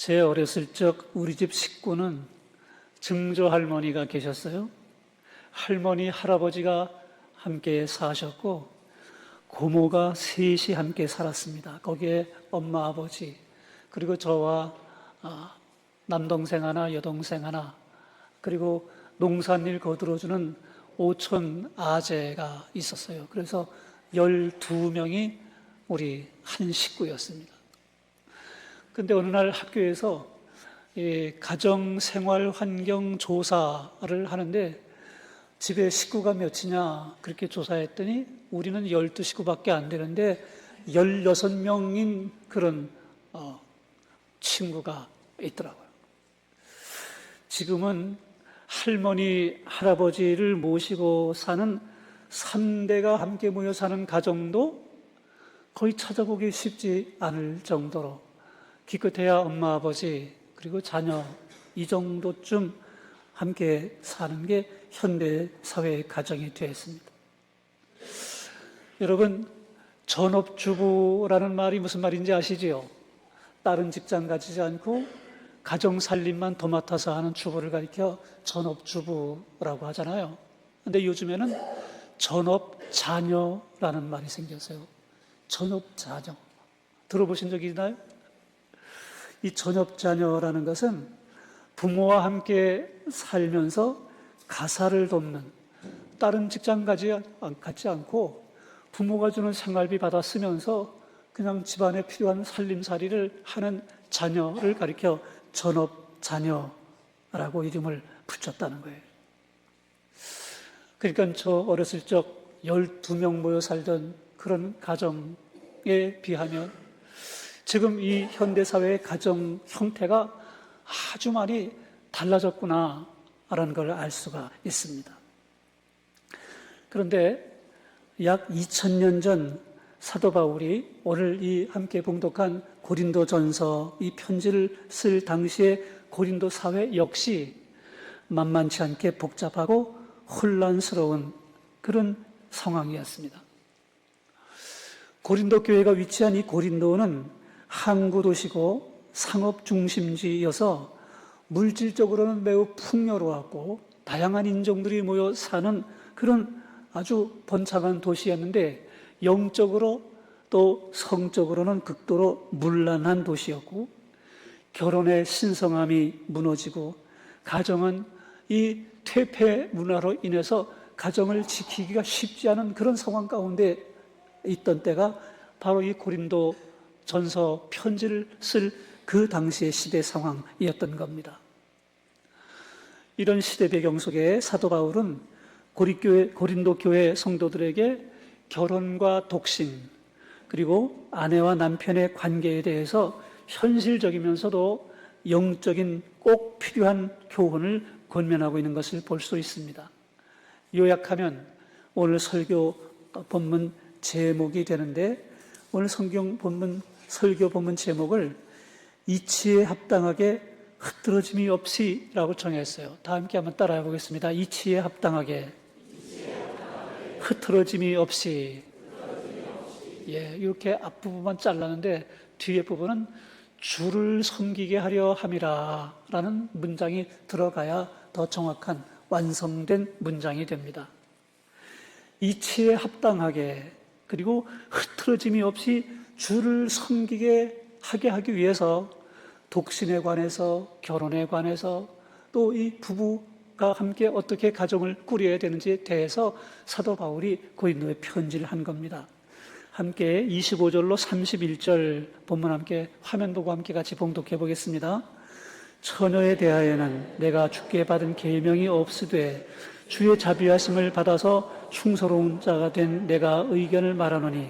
제 어렸을 적 우리 집 식구는 증조 할머니가 계셨어요. 할머니, 할아버지가 함께 사셨고 고모가 셋이 함께 살았습니다. 거기에 엄마, 아버지, 그리고 저와 남동생 하나, 여동생 하나, 그리고 농산일 거들어주는 오촌 아재가 있었어요. 그래서 12명이 우리 한 식구였습니다. 근데 어느 날 학교에서 가정생활 환경 조사를 하는데 집에 식구가 몇이냐 그렇게 조사했더니 우리는 12식구밖에 안 되는데 16명인 그런 친구가 있더라고요. 지금은 할머니, 할아버지를 모시고 사는 3대가 함께 모여 사는 가정도 거의 찾아보기 쉽지 않을 정도로 기껏해야 엄마, 아버지, 그리고 자녀 이 정도쯤 함께 사는 게 현대 사회의 가정이 되었습니다. 여러분, 전업주부라는 말이 무슨 말인지 아시지요? 다른 직장 가지지 않고 가정 살림만 도맡아서 하는 주부를 가리켜 전업주부라고 하잖아요. 근데 요즘에는 전업자녀라는 말이 생겼어요. 전업자녀. 들어보신 적이 있나요? 이 전업자녀라는 것은 부모와 함께 살면서 가사를 돕는, 다른 직장 갖지 않고 부모가 주는 생활비 받아 쓰면서 그냥 집안에 필요한 살림살이를 하는 자녀를 가리켜 전업자녀라고 이름을 붙였다는 거예요. 그러니까 저 어렸을 적 12명 모여 살던 그런 가정에 비하면 지금 이 현대사회의 가정 형태가 아주 많이 달라졌구나라는 걸 알 수가 있습니다. 그런데 약 2000년 전 사도 바울이 오늘 이 함께 봉독한 고린도전서 이 편지를 쓸 당시의 고린도 사회 역시 만만치 않게 복잡하고 혼란스러운 그런 상황이었습니다. 고린도 교회가 위치한 이 고린도는 항구 도시고 상업 중심지여서 물질적으로는 매우 풍요로웠고 다양한 인종들이 모여 사는 그런 아주 번창한 도시였는데 영적으로 또 성적으로는 극도로 문란한 도시였고 결혼의 신성함이 무너지고 가정은 이 퇴폐 문화로 인해서 가정을 지키기가 쉽지 않은 그런 상황 가운데 있던 때가 바로 이 고린도 전서 편지를 쓸 그 당시의 시대 상황이었던 겁니다. 이런 시대 배경 속에 사도 바울은 고린도 교회 성도들에게 결혼과 독신 그리고 아내와 남편의 관계에 대해서 현실적이면서도 영적인 꼭 필요한 교훈을 권면하고 있는 것을 볼 수 있습니다. 요약하면 오늘 설교 본문 제목이 되는데 오늘 성경 본문 설교 본문 제목을 이치에 합당하게 흐트러짐이 없이라고 정했어요. 다 함께 한번 따라해 보겠습니다. 이치에 합당하게 흐트러짐이 없이. 예, 이렇게 앞부분만 잘랐는데 뒤에 부분은 주를 섬기게 하려 함이라 라는 문장이 들어가야 더 정확한 완성된 문장이 됩니다. 이치에 합당하게 그리고 흐트러짐이 없이 주를 섬기게 하게 하기 위해서 독신에 관해서 결혼에 관해서 또 이 부부가 함께 어떻게 가정을 꾸려야 되는지에 대해서 사도 바울이 고린도에 편지를 한 겁니다. 함께 25절로 31절 본문 함께 화면 보고 함께 같이 봉독해 보겠습니다. 처녀에 대하여는 내가 주께 받은 계명이 없으되 주의 자비하심을 받아서 충성스러운 자가 된 내가 의견을 말하노니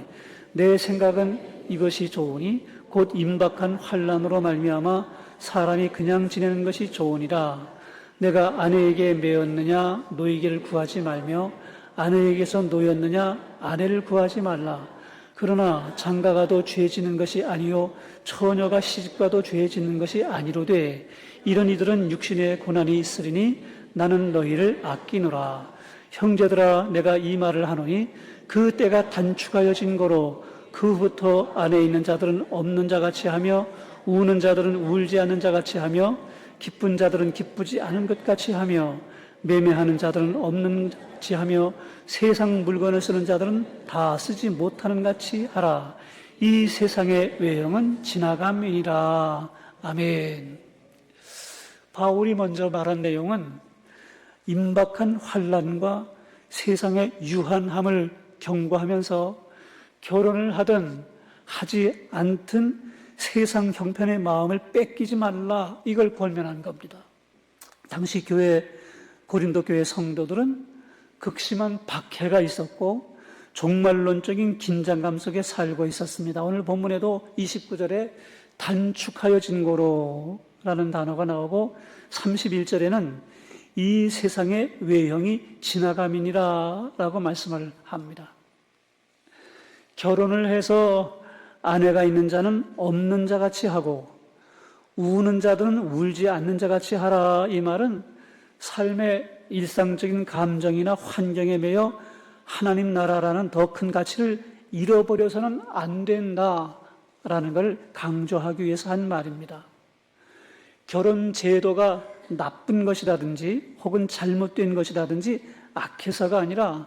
내 생각은 이것이 좋으니 곧 임박한 환난으로 말미암아 사람이 그냥 지내는 것이 좋으니라. 내가 아내에게 매였느냐 노이기를 구하지 말며 아내에게서 노였느냐 아내를 구하지 말라. 그러나 장가가도 죄 짓는 것이 아니요 처녀가 시집가도 죄 짓는 것이 아니로되 이런 이들은 육신의 고난이 있으리니 나는 너희를 아끼노라. 형제들아 내가 이 말을 하노니 그 때가 단축하여진 거로 그 후부터 안에 있는 자들은 없는 자같이 하며 우는 자들은 울지 않는 자 같이 하며 기쁜 자들은 기쁘지 않은 것 같이 하며 매매하는 자들은 없는 같이 하며 세상 물건을 쓰는 자들은 다 쓰지 못하는 같이 하라. 이 세상의 외형은 지나감이니라. 아멘. 바울이 먼저 말한 내용은 임박한 환난과 세상의 유한함을 경고하면서 결혼을 하든 하지 않든 세상 형편의 마음을 뺏기지 말라, 이걸 권면한 겁니다. 당시 고린도 교회 성도들은 극심한 박해가 있었고 종말론적인 긴장감 속에 살고 있었습니다. 오늘 본문에도 29절에 단축하여 진고로 라는 단어가 나오고 31절에는 이 세상의 외형이 지나감이니라 라고 말씀을 합니다. 결혼을 해서 아내가 있는 자는 없는 자 같이 하고 우는 자들은 울지 않는 자 같이 하라. 이 말은 삶의 일상적인 감정이나 환경에 매여 하나님 나라라는 더 큰 가치를 잃어버려서는 안 된다라는 걸 강조하기 위해서 한 말입니다. 결혼 제도가 나쁜 것이라든지 혹은 잘못된 것이라든지 악해서가 아니라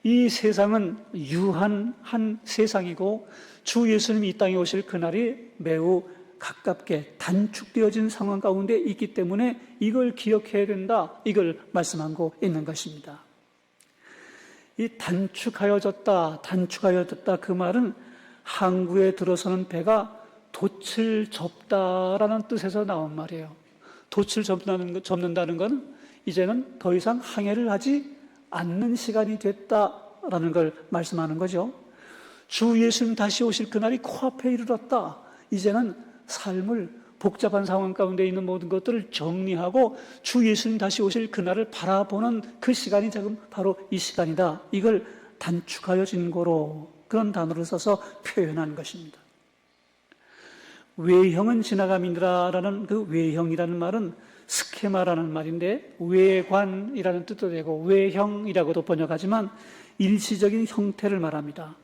이 세상은 유한한 세상이고 주 예수님이 이 땅에 오실 그날이 매우 가깝게 단축되어진 상황 가운데 있기 때문에 이걸 기억해야 된다, 이걸 말씀하고 있는 것입니다. 이 단축하여졌다 그 말은 항구에 들어서는 배가 돛을 접다라는 뜻에서 나온 말이에요. 돛을 접는다는 건 이제는 더 이상 항해를 하지 않는 시간이 됐다라는 걸 말씀하는 거죠. 주 예수님 다시 오실 그날이 코앞에 이르렀다. 이제는 삶을 복잡한 상황 가운데 있는 모든 것들을 정리하고 주 예수님 다시 오실 그날을 바라보는 그 시간이 지금 바로 이 시간이다. 이걸 단축하여 진고로, 그런 단어를 써서 표현한 것입니다. 외형은 지나감이니라라는 그 외형이라는 말은 스케마라는 말인데 외관이라는 뜻도 되고 외형이라고도 번역하지만 일시적인 형태를 말합니다.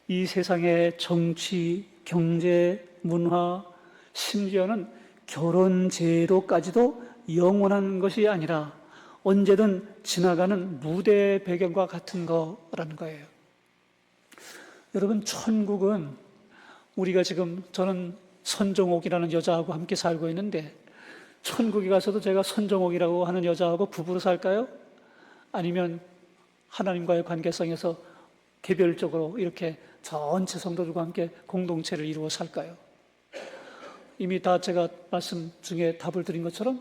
이 세상의 정치, 경제, 문화, 심지어는 결혼 제도까지도 영원한 것이 아니라 언제든 지나가는 무대 배경과 같은 거라는 거예요. 여러분, 천국은 우리가 지금, 저는 선종옥이라는 여자하고 함께 살고 있는데 천국에 가서도 제가 선종옥이라고 하는 여자하고 부부로 살까요? 아니면 하나님과의 관계성에서 개별적으로 이렇게 전체 성도들과 함께 공동체를 이루어 살까요? 이미 다 제가 말씀 중에 답을 드린 것처럼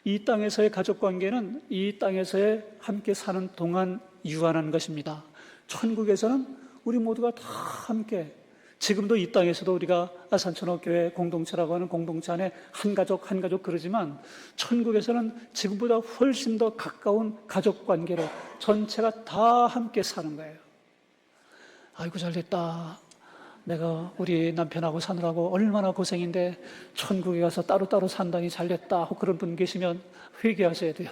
이 땅에서의 가족관계는 이 땅에서의 함께 사는 동안 유한한 것입니다. 천국에서는 우리 모두가 다 함께, 지금도 이 땅에서도 우리가 아산천옥교회 공동체라고 하는 공동체 안에 한 가족 한 가족 그러지만 천국에서는 지금보다 훨씬 더 가까운 가족관계로 전체가 다 함께 사는 거예요. 아이고 잘됐다. 내가 우리 남편하고 사느라고 얼마나 고생인데 천국에 가서 따로따로 산다니 잘됐다. 그런 분 계시면 회개하셔야 돼요.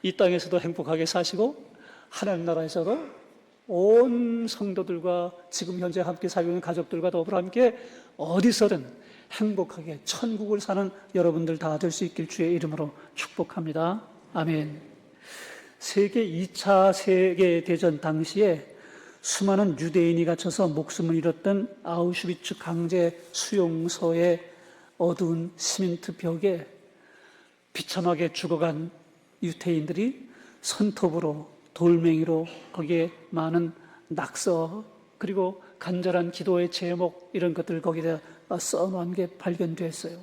이 땅에서도 행복하게 사시고 하나님 나라에서도 온 성도들과 지금 현재 함께 살고 있는 가족들과 더불어 함께 어디서든 행복하게 천국을 사는 여러분들 다 될 수 있길 주의 이름으로 축복합니다. 아멘. 2차 세계대전 당시에 수많은 유대인이 갇혀서 목숨을 잃었던 아우슈비츠 강제 수용소의 어두운 시멘트 벽에 비참하게 죽어간 유태인들이 손톱으로, 돌멩이로 거기에 많은 낙서 그리고 간절한 기도의 제목 이런 것들 거기다 써놓은 게 발견됐어요.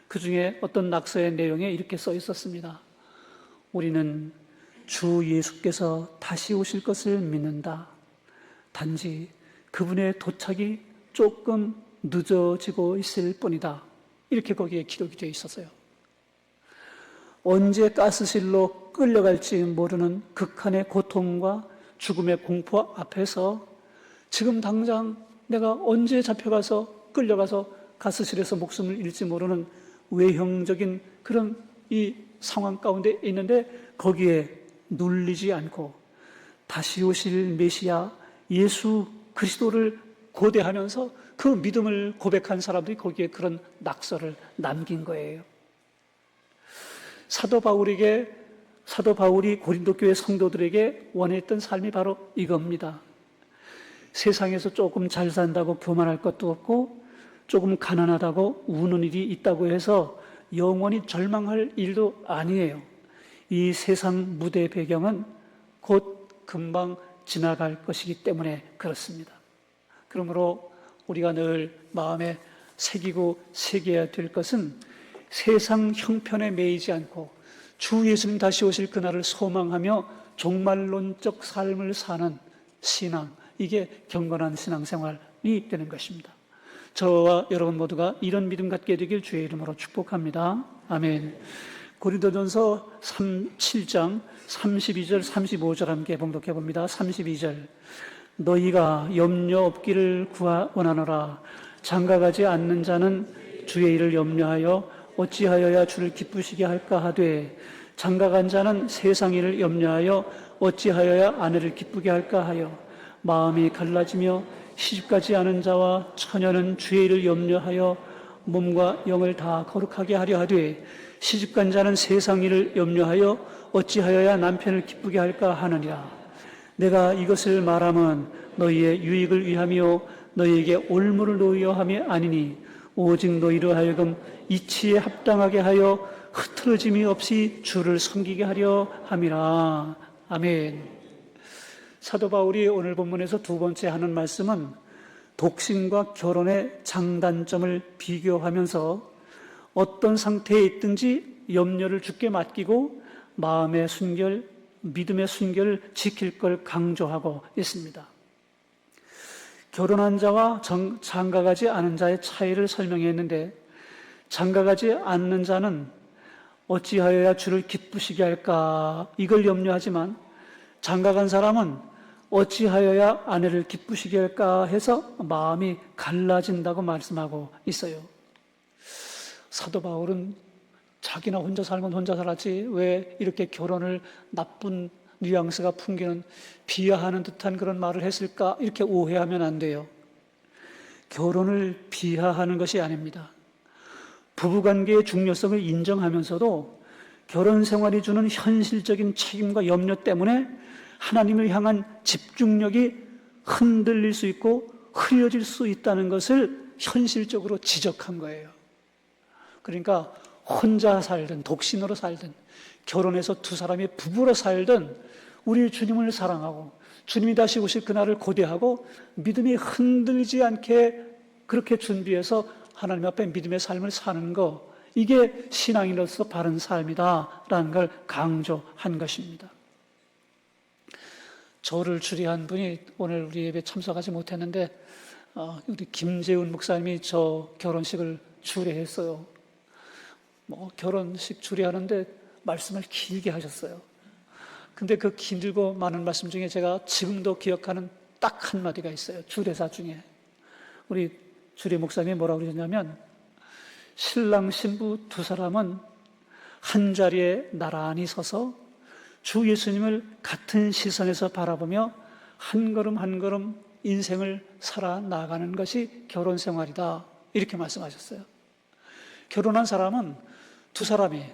그 중에 어떤 낙서의 내용에 이렇게 써 있었습니다. 우리는 주 예수께서 다시 오실 것을 믿는다. 단지 그분의 도착이 조금 늦어지고 있을 뿐이다. 이렇게 거기에 기록이 되어 있었어요. 언제 가스실로 끌려갈지 모르는 극한의 고통과 죽음의 공포 앞에서 지금 당장 내가 언제 잡혀가서 끌려가서 가스실에서 목숨을 잃지 모르는 외형적인 그런 이 상황 가운데 있는데 거기에 눌리지 않고 다시 오실 메시아 예수 그리스도를 고대하면서 그 믿음을 고백한 사람들이 거기에 그런 낙서를 남긴 거예요. 사도 바울이 고린도 교회 성도들에게 원했던 삶이 바로 이겁니다. 세상에서 조금 잘 산다고 교만할 것도 없고, 조금 가난하다고 우는 일이 있다고 해서 영원히 절망할 일도 아니에요. 이 세상 무대 배경은 곧 금방 지나갈 것이기 때문에 그렇습니다. 그러므로 우리가 늘 마음에 새겨야 될 것은 세상 형편에 매이지 않고 주 예수님 다시 오실 그날을 소망하며 종말론적 삶을 사는 신앙, 이게 경건한 신앙생활이 되는 것입니다. 저와 여러분 모두가 이런 믿음 갖게 되길 주의 이름으로 축복합니다. 아멘. 고린도전서 7장 32절 35절 함께 봉독해 봅니다. 32절. 너희가 염려 없기를 원하노라. 장가가지 않는 자는 주의 일을 염려하여 어찌하여야 주를 기쁘시게 할까 하되, 장가간 자는 세상 일을 염려하여 어찌하여야 아내를 기쁘게 할까 하여, 마음이 갈라지며 시집가지 않은 자와 처녀는 주의 일을 염려하여 몸과 영을 다 거룩하게 하려 하되, 시집간 자는 세상 일을 염려하여 어찌하여야 남편을 기쁘게 할까 하느니라. 내가 이것을 말하면 너희의 유익을 위하며 너희에게 올무를 놓으려 함이 아니니, 오직 너희로 하여금 이치에 합당하게 하여 흐트러짐이 없이 주를 섬기게 하려 함이라. 아멘. 사도 바울이 오늘 본문에서 두 번째 하는 말씀은 독신과 결혼의 장단점을 비교하면서 어떤 상태에 있든지 염려를 주께 맡기고 마음의 순결, 믿음의 순결을 지킬 걸 강조하고 있습니다. 결혼한 자와 장가가지 않은 자의 차이를 설명했는데, 장가가지 않는 자는 어찌하여야 주를 기쁘시게 할까, 이걸 염려하지만 장가간 사람은 어찌하여야 아내를 기쁘시게 할까 해서 마음이 갈라진다고 말씀하고 있어요. 사도 바울은 자기나 혼자 살면 혼자 살았지 왜 이렇게 결혼을 나쁜 뉘앙스가 풍기는 비하하는 듯한 그런 말을 했을까, 이렇게 오해하면 안 돼요. 결혼을 비하하는 것이 아닙니다. 부부관계의 중요성을 인정하면서도 결혼 생활이 주는 현실적인 책임과 염려 때문에 하나님을 향한 집중력이 흔들릴 수 있고 흐려질 수 있다는 것을 현실적으로 지적한 거예요. 그러니까 혼자 살든 독신으로 살든 결혼해서 두 사람이 부부로 살든 우리 주님을 사랑하고 주님이 다시 오실 그날을 고대하고 믿음이 흔들리지 않게 그렇게 준비해서 하나님 앞에 믿음의 삶을 사는 거, 이게 신앙인으로서 바른 삶이다라는 걸 강조한 것입니다. 저를 주례한 분이 오늘 우리 예배에 참석하지 못했는데 우리 김재훈 목사님이 저 결혼식을 주례했어요. 결혼식 주례하는데 말씀을 길게 하셨어요. 근데 그 길고 많은 말씀 중에 제가 지금도 기억하는 딱 한마디가 있어요. 주례사 중에. 우리 주례 목사님이 뭐라고 그러셨냐면, 신랑 신부 두 사람은 한 자리에 나란히 서서 주 예수님을 같은 시선에서 바라보며 한 걸음 한 걸음 인생을 살아나가는 것이 결혼 생활이다, 이렇게 말씀하셨어요. 결혼한 사람은 두 사람이,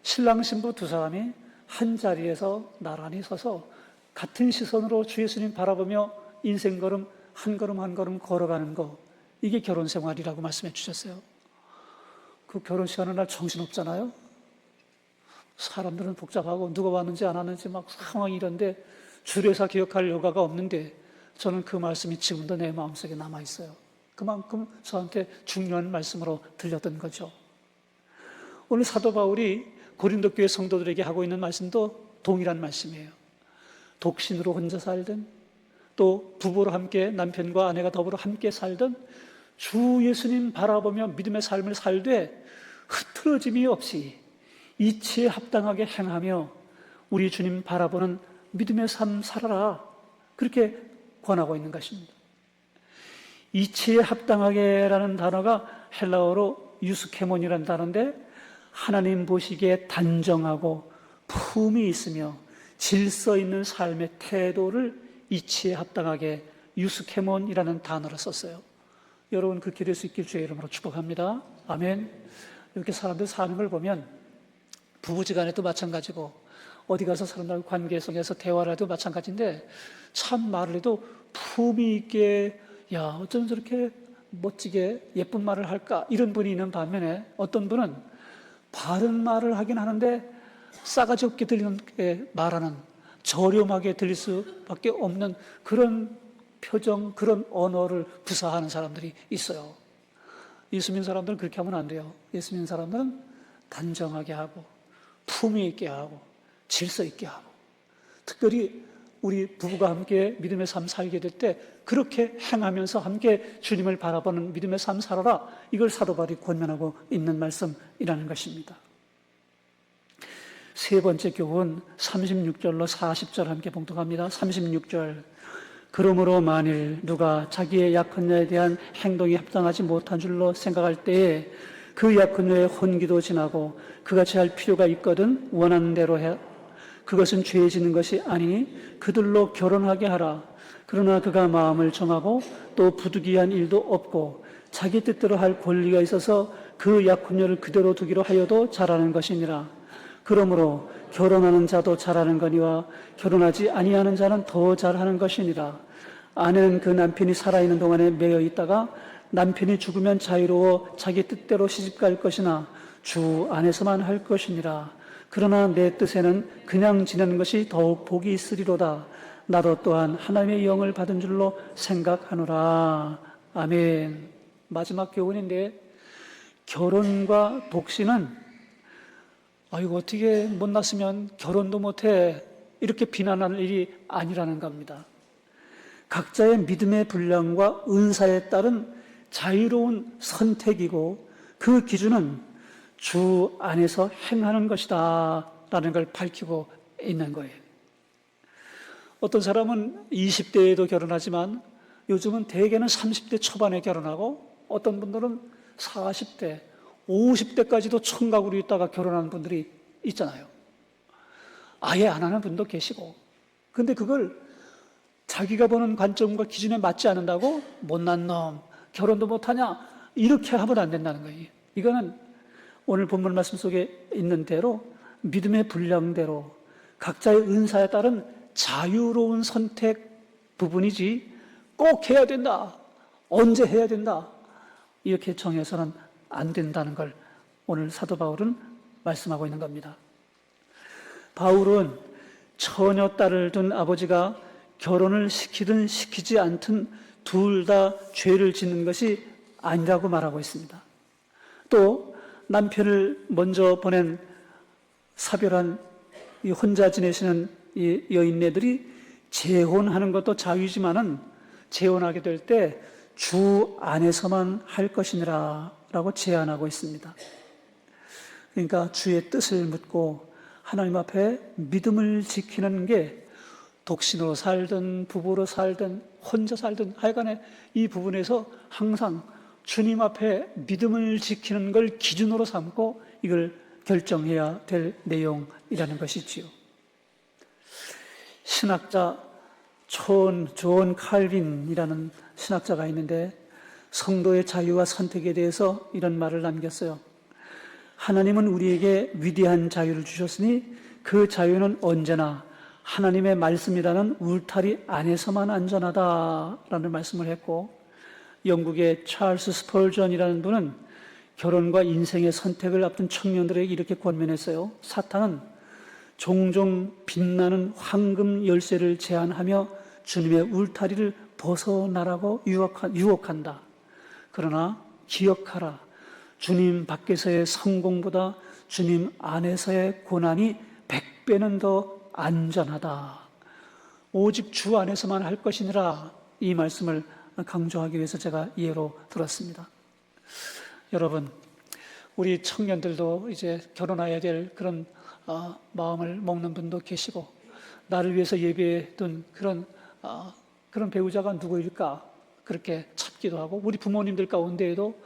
신랑 신부 두 사람이 한 자리에서 나란히 서서 같은 시선으로 주 예수님 바라보며 인생 걸음 한 걸음 걸어가는 거, 이게 결혼 생활이라고 말씀해 주셨어요. 그 결혼식 하는 날 정신없잖아요. 사람들은 복잡하고 누가 왔는지 안 왔는지 막 상황이 이런데 주례사 기억할 여가가 없는데, 저는 그 말씀이 지금도 내 마음속에 남아있어요. 그만큼 저한테 중요한 말씀으로 들렸던 거죠. 오늘 사도 바울이 고린도 교회 성도들에게 하고 있는 말씀도 동일한 말씀이에요. 독신으로 혼자 살든 또 부부로 함께 남편과 아내가 더불어 함께 살든 주 예수님 바라보며 믿음의 삶을 살되 흐트러짐이 없이 이치에 합당하게 행하며 우리 주님 바라보는 믿음의 삶 살아라, 그렇게 권하고 있는 것입니다. 이치에 합당하게라는 단어가 헬라어로 유스케몬이라는 단어인데, 하나님 보시기에 단정하고 품이 있으며 질서 있는 삶의 태도를 이치에 합당하게 유스케몬이라는 단어를 썼어요. 여러분 그렇게 될 수 있길 주의 이름으로 축복합니다. 아멘. 이렇게 사람들 사는 걸 보면 부부지간에도 마찬가지고 어디 가서 사람들과 관계 속에서 대화를 해도 마찬가지인데 참 말을 해도 품위 있게 야 어쩜 저렇게 멋지게 예쁜 말을 할까 이런 분이 있는 반면에 어떤 분은 바른 말을 하긴 하는데 싸가지 없게 들리는 말하는 저렴하게 들릴 수밖에 없는 그런 표정, 그런 언어를 구사하는 사람들이 있어요. 예수 믿는 사람들은 그렇게 하면 안 돼요. 예수 믿는 사람들은 단정하게 하고 품위 있게 하고 질서 있게 하고 특별히 우리 부부가 함께 믿음의 삶 살게 될 때 그렇게 행하면서 함께 주님을 바라보는 믿음의 삶 살아라. 이걸 사도 바울이 권면하고 있는 말씀이라는 것입니다. 세 번째 교훈 36절로 40절 함께 봉독합니다. 36절 그러므로 만일 누가 자기의 약혼녀에 대한 행동이 합당하지 못한 줄로 생각할 때에 그 약혼녀의 혼기도 지나고 그같이 할 필요가 있거든 원하는 대로 해. 그것은 죄 짓는 것이 아니니 그들로 결혼하게 하라. 그러나 그가 마음을 정하고 또 부득이한 일도 없고 자기 뜻대로 할 권리가 있어서 그 약혼녀를 그대로 두기로 하여도 잘하는 것이니라. 그러므로 결혼하는 자도 잘하는 거니와 결혼하지 아니하는 자는 더 잘하는 것이니라. 아내는 그 남편이 살아있는 동안에 매여 있다가 남편이 죽으면 자유로워 자기 뜻대로 시집갈 것이나 주 안에서만 할 것이니라. 그러나 내 뜻에는 그냥 지내는 것이 더욱 복이 있으리로다. 나도 또한 하나님의 영을 받은 줄로 생각하노라. 아멘. 마지막 교훈인데 결혼과 독신은 아이고 어떻게 못났으면 결혼도 못해 이렇게 비난하는 일이 아니라는 겁니다. 각자의 믿음의 분량과 은사에 따른 자유로운 선택이고 그 기준은 주 안에서 행하는 것이다 라는 걸 밝히고 있는 거예요. 어떤 사람은 20대에도 결혼하지만 요즘은 대개는 30대 초반에 결혼하고 어떤 분들은 40대, 50대까지도 총각으로 있다가 결혼하는 분들이 있잖아요. 아예 안 하는 분도 계시고. 근데 그걸 자기가 보는 관점과 기준에 맞지 않는다고 못난 놈, 결혼도 못하냐 이렇게 하면 안 된다는 거예요. 이거는 오늘 본문 말씀 속에 있는 대로 믿음의 분량대로 각자의 은사에 따른 자유로운 선택 부분이지 꼭 해야 된다, 언제 해야 된다 이렇게 정해서는 안 된다는 걸 오늘 사도 바울은 말씀하고 있는 겁니다. 바울은 처녀 딸을 둔 아버지가 결혼을 시키든 시키지 않든 둘 다 죄를 짓는 것이 아니라고 말하고 있습니다. 또 남편을 먼저 보낸 사별한 이 혼자 지내시는 이 여인네들이 재혼하는 것도 자유지만은 재혼하게 될 때 주 안에서만 할 것이니라 라고 제안하고 있습니다. 그러니까 주의 뜻을 묻고 하나님 앞에 믿음을 지키는 게 독신으로 살든 부부로 살든 혼자 살든 하여간에 이 부분에서 항상 주님 앞에 믿음을 지키는 걸 기준으로 삼고 이걸 결정해야 될 내용이라는 것이지요. 신학자 존 칼빈이라는 신학자가 있는데 성도의 자유와 선택에 대해서 이런 말을 남겼어요. 하나님은 우리에게 위대한 자유를 주셨으니 그 자유는 언제나 하나님의 말씀이라는 울타리 안에서만 안전하다라는 말씀을 했고, 영국의 찰스 스펄전이라는 분은 결혼과 인생의 선택을 앞둔 청년들에게 이렇게 권면했어요. 사탄은 종종 빛나는 황금 열쇠를 제안하며 주님의 울타리를 벗어나라고 유혹한다. 그러나 기억하라. 주님 밖에서의 성공보다 주님 안에서의 고난이 100배는 더 안전하다. 오직 주 안에서만 할 것이니라. 이 말씀을 강조하기 위해서 제가 예로 들었습니다. 여러분, 우리 청년들도 이제 결혼해야 될 그런 마음을 먹는 분도 계시고, 나를 위해서 예비해 둔 그런 배우자가 누구일까 그렇게 찾기도 하고, 우리 부모님들 가운데에도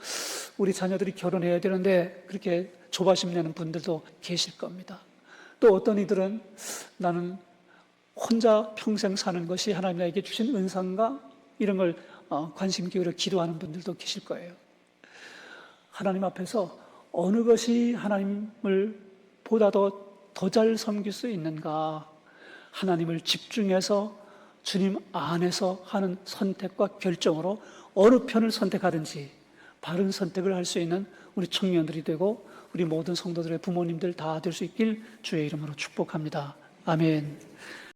우리 자녀들이 결혼해야 되는데 그렇게 조바심 내는 분들도 계실 겁니다. 또 어떤 이들은 나는 혼자 평생 사는 것이 하나님 나에게 주신 은사인가 이런 걸 관심 기울여 기도하는 분들도 계실 거예요. 하나님 앞에서 어느 것이 하나님을 보다 더 잘 섬길 수 있는가, 하나님을 집중해서 주님 안에서 하는 선택과 결정으로 어느 편을 선택하든지 바른 선택을 할 수 있는 우리 청년들이 되고 우리 모든 성도들의 부모님들 다 될 수 있길 주의 이름으로 축복합니다. 아멘.